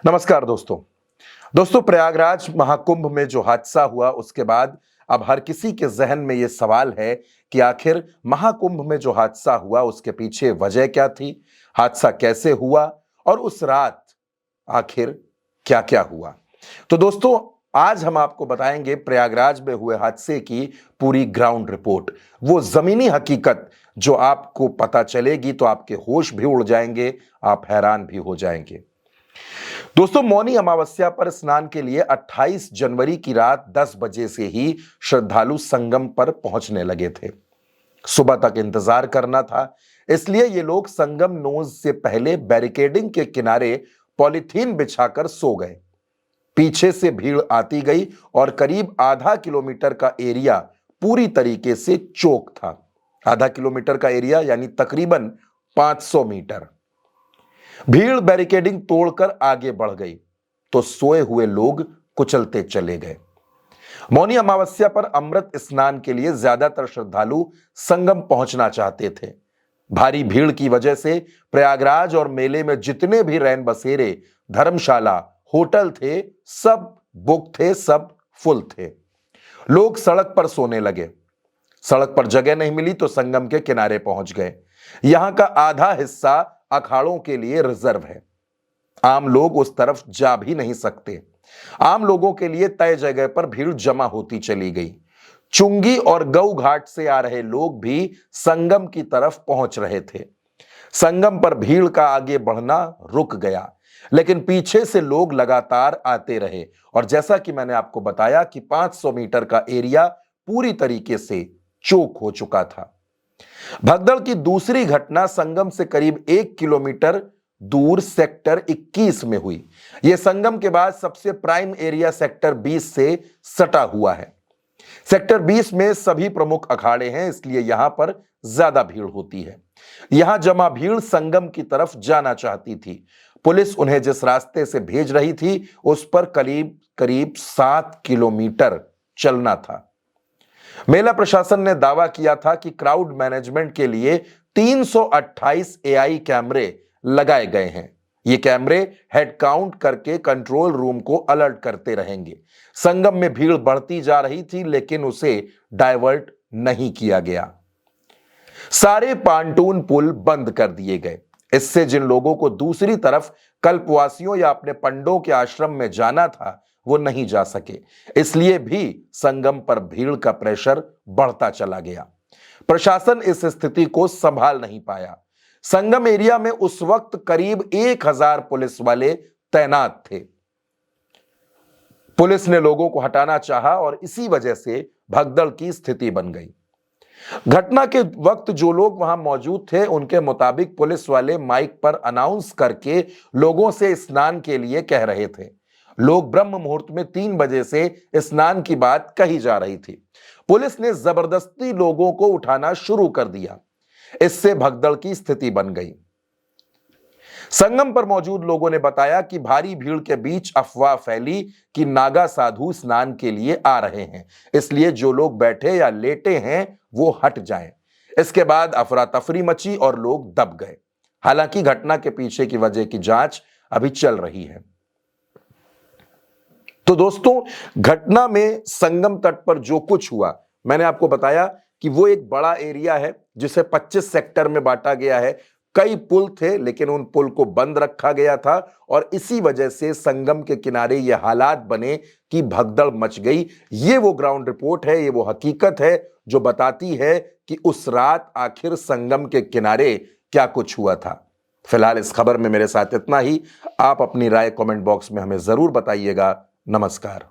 नमस्कार दोस्तों प्रयागराज महाकुंभ में जो हादसा हुआ उसके बाद अब हर किसी के जहन में यह सवाल है कि आखिर महाकुंभ में जो हादसा हुआ उसके पीछे वजह क्या थी, हादसा कैसे हुआ और उस रात आखिर क्या क्या हुआ। तो दोस्तों आज हम आपको बताएंगे प्रयागराज में हुए हादसे की पूरी ग्राउंड रिपोर्ट, वो जमीनी हकीकत जो आपको पता चलेगी तो आपके होश भी उड़ जाएंगे, आप हैरान भी हो जाएंगे। दोस्तों मौनी अमावस्या पर स्नान के लिए 28 जनवरी की रात 10 बजे से ही श्रद्धालु संगम पर पहुंचने लगे थे। सुबह तक इंतजार करना था, इसलिए ये लोग संगम नोज से पहले बैरिकेडिंग के किनारे पॉलिथीन बिछाकर सो गए। पीछे से भीड़ आती गई और करीब आधा किलोमीटर का एरिया पूरी तरीके से चोक था। आधा किलोमीटर का एरिया यानी तकरीबन 500 मीटर। भीड़ बैरिकेडिंग तोड़कर आगे बढ़ गई तो सोए हुए लोग कुचलते चले गए। मौनी अमावस्या पर अमृत स्नान के लिए ज्यादातर श्रद्धालु संगम पहुंचना चाहते थे। भारी भीड़ की वजह से प्रयागराज और मेले में जितने भी रैन बसेरे, धर्मशाला, होटल थे, सब बुक थे, सब फुल थे। लोग सड़क पर सोने लगे। सड़क पर जगह नहीं मिली तो संगम के किनारे पहुंच गए। यहां का आधा हिस्सा अखाड़ों के लिए रिजर्व है। आम लोग उस तरफ जा भी नहीं सकते। आम लोगों के लिए तय जगह पर भीड़ जमा होती चली गई। चुंगी और गऊ घाट से आ रहे लोग भी संगम की तरफ पहुंच रहे थे। संगम पर भीड़ का आगे बढ़ना रुक गया, लेकिन पीछे से लोग लगातार आते रहे और जैसा कि मैंने आपको बताया कि 500 मीटर का एरिया पूरी तरीके से चोक हो चुका था। भगदड़ की दूसरी घटना संगम से करीब 1 किलोमीटर दूर सेक्टर 21 में हुई। यह संगम के बाद सबसे प्राइम एरिया सेक्टर 20 से सटा हुआ है। सेक्टर 20 में सभी प्रमुख अखाड़े हैं, इसलिए यहां पर ज्यादा भीड़ होती है। यहां जमा भीड़ संगम की तरफ जाना चाहती थी। पुलिस उन्हें जिस रास्ते से भेज रही थी उस पर करीब करीब 7 किलोमीटर चलना था। मेला प्रशासन ने दावा किया था कि क्राउड मैनेजमेंट के लिए 328 एआई कैमरे लगाए गए हैं। ये कैमरे हेड काउंट करके कंट्रोल रूम को अलर्ट करते रहेंगे। संगम में भीड़ बढ़ती जा रही थी लेकिन उसे डाइवर्ट नहीं किया गया। सारे पांटून पुल बंद कर दिए गए। इससे जिन लोगों को दूसरी तरफ कल्पवासियों या अपने पंडों के आश्रम में जाना था वो नहीं जा सके, इसलिए भी संगम पर भीड़ का प्रेशर बढ़ता चला गया। प्रशासन इस स्थिति को संभाल नहीं पाया। संगम एरिया में उस वक्त करीब 1000 पुलिस वाले तैनात थे। पुलिस ने लोगों को हटाना चाहा और इसी वजह से भगदड़ की स्थिति बन गई। घटना के वक्त जो लोग वहां मौजूद थे उनके मुताबिक पुलिस वाले माइक पर अनाउंस करके लोगों से स्नान के लिए कह रहे थे। लोग ब्रह्म मुहूर्त में 3 बजे से स्नान की बात कही जा रही थी। पुलिस ने जबरदस्ती लोगों को उठाना शुरू कर दिया। इससे भगदड़ की स्थिति बन गई। संगम पर मौजूद लोगों ने बताया कि भारी भीड़ के बीच अफवाह फैली कि नागा साधु स्नान के लिए आ रहे हैं, इसलिए जो लोग बैठे या लेटे हैं वो हट जाएं। इसके बाद अफरा तफरी मची और लोग दब गए। हालांकि घटना के पीछे की वजह की जांच अभी चल रही है। तो दोस्तों घटना में संगम तट पर जो कुछ हुआ मैंने आपको बताया कि वो एक बड़ा एरिया है जिसे 25 सेक्टर में बांटा गया है। कई पुल थे लेकिन उन पुल को बंद रखा गया था और इसी वजह से संगम के किनारे ये हालात बने कि भगदड़ मच गई। ये वो ग्राउंड रिपोर्ट है, ये वो हकीकत है जो बताती है कि उस रात आखिर संगम के किनारे क्या कुछ हुआ था। फिलहाल इस खबर में मेरे साथ इतना ही। आप अपनी राय कमेंट बॉक्स में हमें जरूर बताइएगा। नमस्कार।